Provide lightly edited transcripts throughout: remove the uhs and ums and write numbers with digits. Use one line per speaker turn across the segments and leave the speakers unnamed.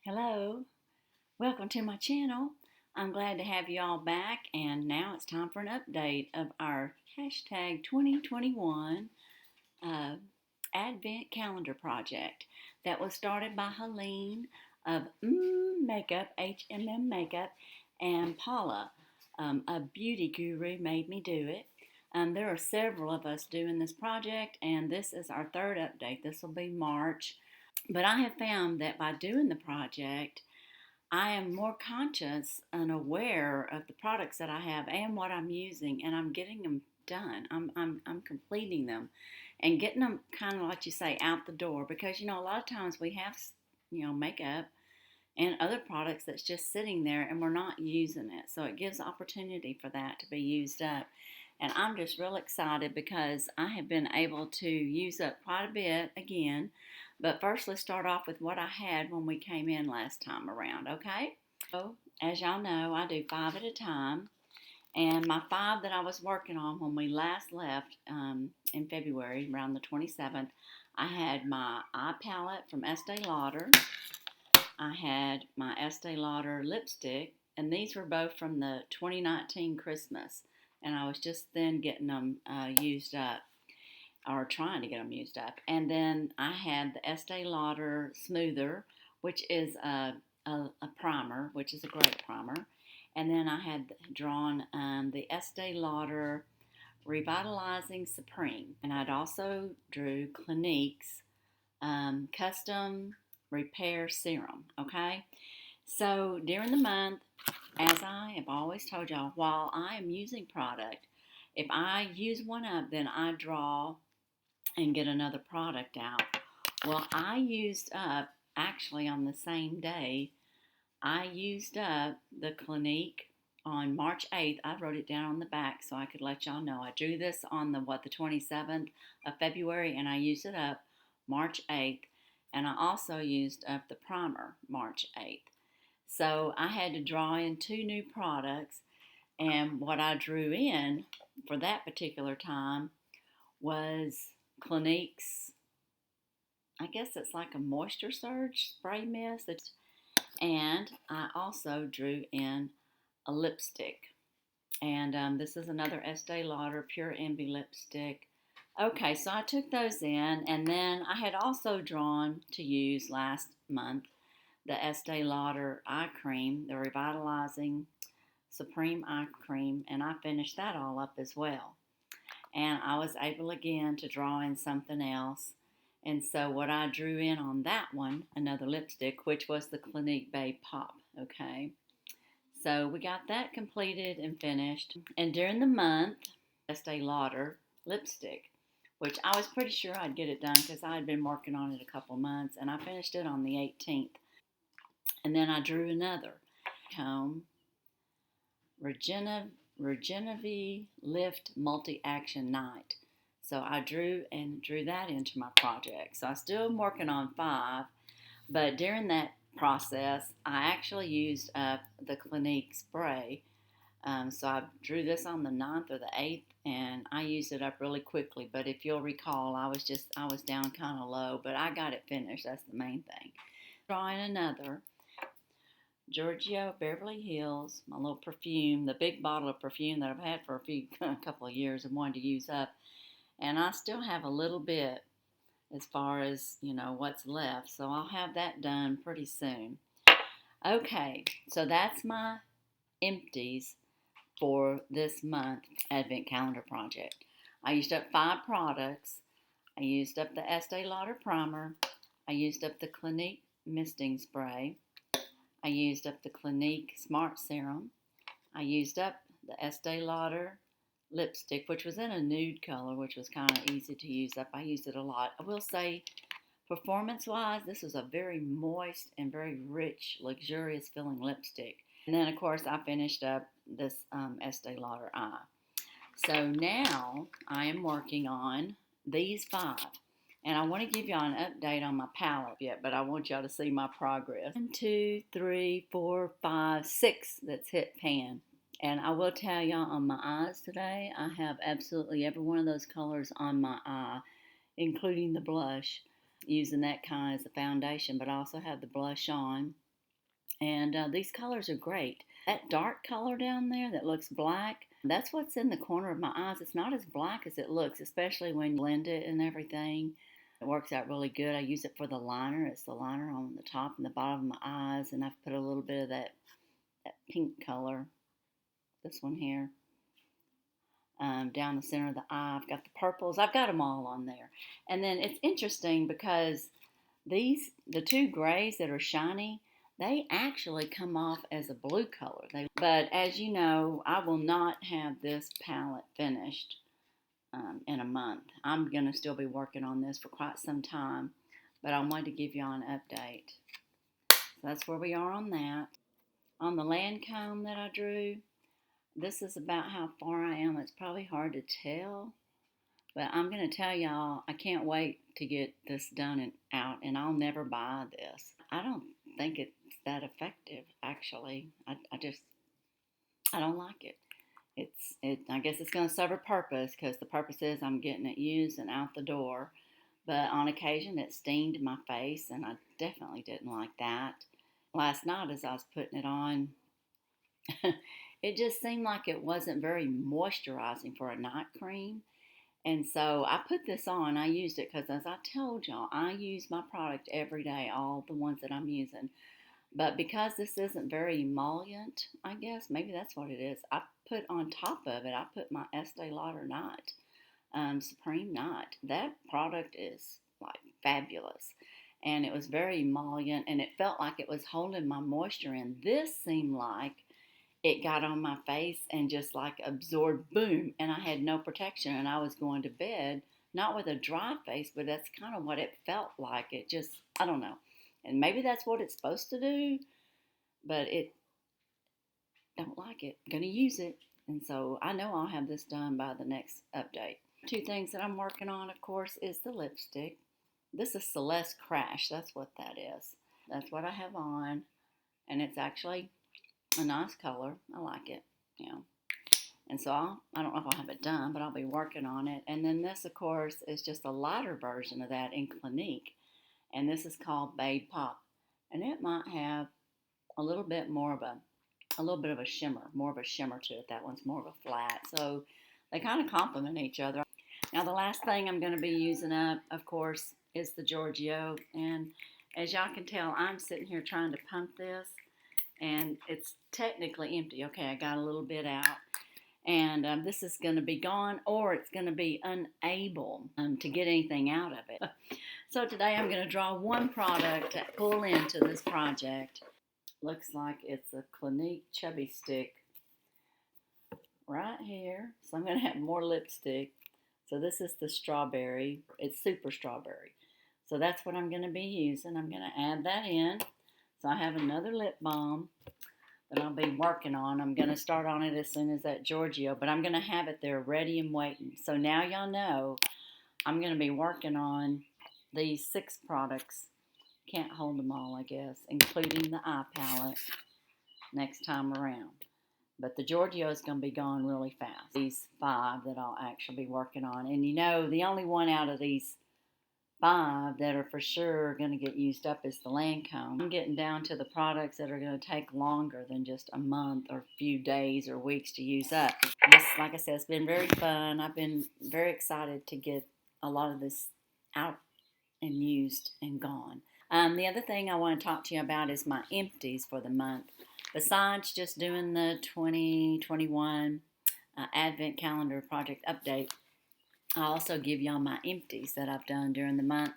Hello, welcome to my channel. I'm glad to have you all back, and now it's time for an update of our hashtag 2021 uh, Advent Calendar project that was started by Helene of Makeup, HMM Makeup, and Paula, a beauty guru, made me do it. There are several of us doing this project, and this is our third update. This will be March. But I have found that by doing the project, I am more conscious and aware of the products that I have and what I'm using, and I'm getting them done. I'm completing them and getting them kind of like you say out the door, because a lot of times we have makeup and other products that's just sitting there and we're not using it. So it gives opportunity for that to be used up. And I'm just real excited because I have been able to use up quite a bit again. But first, let's start off with what I had when we came in last time around, okay? So, as y'all know, I do 5 at a time. And my 5 that I was working on when we last left in February, around the 27th, I had my eye palette from Estee Lauder. I had my Estee Lauder lipstick, and these were both from the 2019 Christmas. And I was just then getting them used up, or trying to get them used up. And then I had the Estee Lauder Smoother, which is a primer, which is a great primer. And then I had drawn the Estee Lauder Revitalizing Supreme. And I'd also drew Clinique's Custom Repair Serum, okay? So during the month, as I have always told y'all, while I am using product, if I use one up, then I draw and get another product out. Well, I used up, actually on the same day, I used up the Clinique on March 8th. I wrote it down on the back so I could let y'all know. I drew this on the 27th of February, and I used it up March 8th. And I also used up the primer March 8th. So I had to draw in 2 new products, and what I drew in for that particular time was Clinique's, I guess it's like a moisture surge spray mist, and I also drew in a lipstick. And this is another Estee Lauder Pure Envy lipstick. Okay, so I took those in, and then I had also drawn to use last month the Estee Lauder eye cream, the Revitalizing Supreme eye cream, and I finished that all up as well. And I was able again to draw in something else. And so what I drew in on that one, another lipstick, which was the Clinique Bay Pop, okay? So we got that completed and finished. And during the month, Estee Lauder lipstick, which I was pretty sure I'd get it done because I had been working on it a couple months, and I finished it on the 18th. And then I drew another comb, Regenevieve Lift Multi-Action Night. So I drew that into my project. So I still am working on 5, but during that process, I actually used up the Clinique spray. So I drew this on the 9th or the 8th, and I used it up really quickly. But if you'll recall, I was down kind of low, but I got it finished. That's the main thing. Drawing another Giorgio Beverly Hills, my little perfume, the big bottle of perfume that I've had for a couple of years and wanted to use up. And I still have a little bit as far as, what's left. So I'll have that done pretty soon. Okay, so that's my empties for this month Advent Calendar project. I used up 5 products. I used up the Estee Lauder primer. I used up the Clinique misting spray. I used up the Clinique Smart Serum. I used up the Estee Lauder lipstick, which was in a nude color, which was kind of easy to use up. I used it a lot. I will say, performance-wise, this was a very moist and very rich, luxurious feeling lipstick. And then, of course, I finished up this Estee Lauder eye. So now I am working on these 5. And I want to give y'all an update on my palette yet, but I want y'all to see my progress. 1, 2, 3, 4, 5, 6 that's hit pan. And I will tell y'all on my eyes today, I have absolutely every one of those colors on my eye, including the blush, using that kind as a foundation, but I also have the blush on. And these colors are great. That dark color down there that looks black, that's what's in the corner of my eyes. It's not as black as it looks, especially when you blend it and everything. It works out really good. I use it for the liner. It's the liner on the top and the bottom of my eyes, and I've put a little bit of that pink color, this one here, down the center of the eye. I've got the purples. I've got them all on there. And then it's interesting because the two grays that are shiny, they actually come off as a blue color. But as you know, I will not have this palette finished in a month. I'm going to still be working on this for quite some time, but I wanted to give you all an update. So that's where we are on that. On the Lancome that I drew, this is about how far I am. It's probably hard to tell, but I'm going to tell y'all, I can't wait to get this done and out, and I'll never buy this. I don't think it's that effective, actually. I don't like it. I guess it's going to serve a purpose, because the purpose is I'm getting it used and out the door. But on occasion, it stained my face, and I definitely didn't like that. Last night, as I was putting it on, it just seemed like it wasn't very moisturizing for a night cream. And so I put this on. I used it because, as I told y'all, I use my product every day, all the ones that I'm using. But because this isn't very emollient, I guess, maybe that's what it is, I put on top of it, I put my Estee Lauder Night, Supreme Night. That product is like fabulous. And it was very emollient, and it felt like it was holding my moisture in. This seemed like it got on my face and just like absorbed, boom, and I had no protection, and I was going to bed, not with a dry face, but that's kind of what it felt like. It just, I don't know. And maybe that's what it's supposed to do, but it don't like it. I'm gonna use it. And so I know I'll have this done by the next update. Two things that I'm working on, of course, is the lipstick. This is Celeste Crash. That's what that is. That's what I have on. And it's actually a nice color. I like it. And so I don't know if I'll have it done, but I'll be working on it. And then this, of course, is just a lighter version of that in Clinique. And this is called Babe Pop. And it might have a little bit of a shimmer, more of a shimmer to it. That one's more of a flat. So they kind of complement each other. Now the last thing I'm going to be using up, of course, is the Giorgio. And as y'all can tell, I'm sitting here trying to pump this, and it's technically empty. Okay, I got a little bit out. And this is going to be gone, or it's going to be unable to get anything out of it. So today I'm going to draw one product to pull into this project. Looks like it's a Clinique Chubby Stick right here. So I'm going to have more lipstick. So this is the strawberry. It's super strawberry. So that's what I'm going to be using. I'm going to add that in. So I have another lip balm that I'll be working on. I'm going to start on it as soon as that Giorgio, but I'm going to have it there ready and waiting. So now y'all know I'm going to be working on these 6 products. Can't hold them all, I guess, including the eye palette next time around. But the Giorgio is going to be gone really fast. These 5 that I'll actually be working on. And you know, the only one out of these 5 that are for sure going to get used up is the Lancome. I'm getting down to the products that are going to take longer than just a month or a few days or weeks to use up. This, like I said, it's been very fun. I've been very excited to get a lot of this out and used and gone. The other thing I want to talk to you about is my empties for the month. Besides just doing the 2021 Advent Calendar Project Update, I also give y'all my empties that I've done during the month.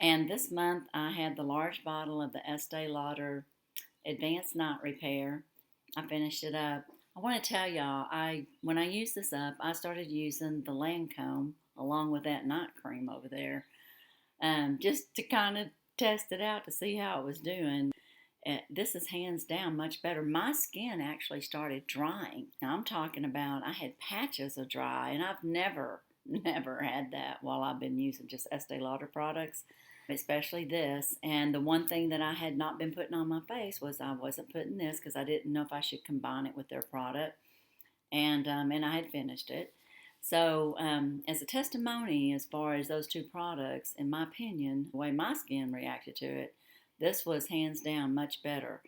And this month I had the large bottle of the Estee Lauder Advanced Night Repair. I finished it up. I want to tell y'all, when I used this up, I started using the Lancome along with that night cream over there, just to kind of test it out to see how it was doing. This is hands down much better. My skin actually started drying. Now I'm talking about I had patches of dry, and I've never had that while I've been using just Estee Lauder products, especially this. And the one thing that I had not been putting on my face was I wasn't putting this because I didn't know if I should combine it with their product. And I had finished it. So as a testimony, as far as those 2 products, in my opinion, the way my skin reacted to it, this was hands down much better.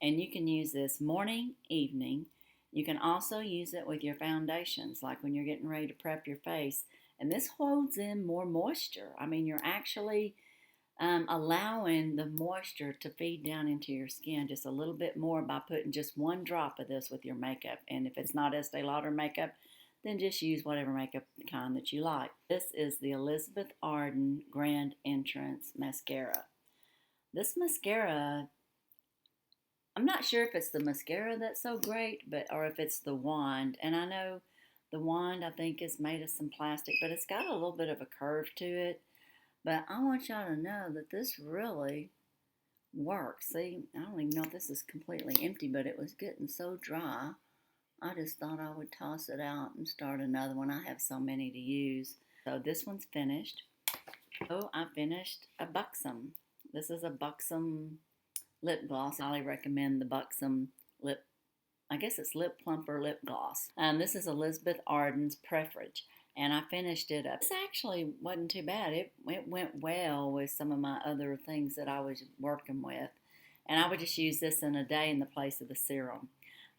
And you can use this morning, evening. You can also use it with your foundations, like when you're getting ready to prep your face. And this holds in more moisture. I mean, you're actually allowing the moisture to feed down into your skin just a little bit more by putting just one drop of this with your makeup. And if it's not Estee Lauder makeup, then just use whatever makeup kind that you like. This is the Elizabeth Arden Grand Entrance Mascara. This mascara, I'm not sure if it's the mascara that's so great, or if it's the wand. And I know the wand, I think, is made of some plastic, but it's got a little bit of a curve to it. But I want y'all to know that this really works. See, I don't even know if this is completely empty, but it was getting so dry. I just thought I would toss it out and start another one. I have so many to use. So this one's finished. Oh, I finished a Buxom. This is a Buxom lip gloss. I highly recommend the Buxom lip, I guess it's lip plumper lip gloss. This is Elizabeth Arden's Preference, and I finished it up. This actually wasn't too bad. It went well with some of my other things that I was working with, and I would just use this in a day in the place of the serum.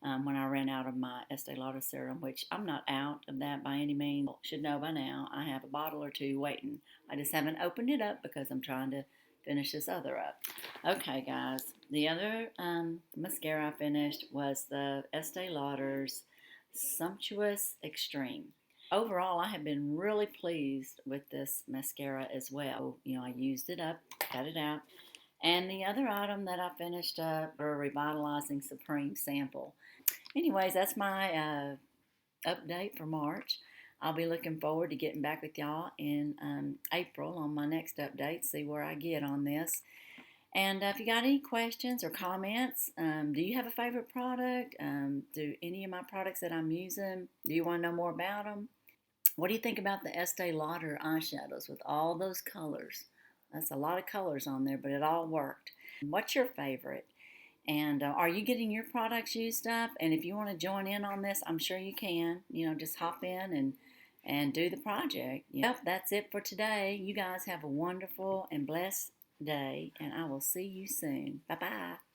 When I ran out of my Estee Lauder serum, which I'm not out of that by any means. Should know by now, I have a bottle or two waiting. I just haven't opened it up because I'm trying to finish this other up. Okay, guys, the other mascara I finished was the Estee Lauder's Sumptuous Extreme. Overall, I have been really pleased with this mascara as well. You know, I used it up, got it out. And the other item that I finished up were Revitalizing Supreme Sample. Anyways, that's my update for March. I'll be looking forward to getting back with y'all in April on my next update, see where I get on this. And if you got any questions or comments, do you have a favorite product? Do any of my products that I'm using, do you want to know more about them? What do you think about the Estee Lauder eyeshadows with all those colors? That's a lot of colors on there, but it all worked. What's your favorite? And are you getting your products used up? And if you want to join in on this, I'm sure you can. You know, just hop in and do the project. Yep, that's it for today. You guys have a wonderful and blessed day, and I will see you soon. Bye-bye.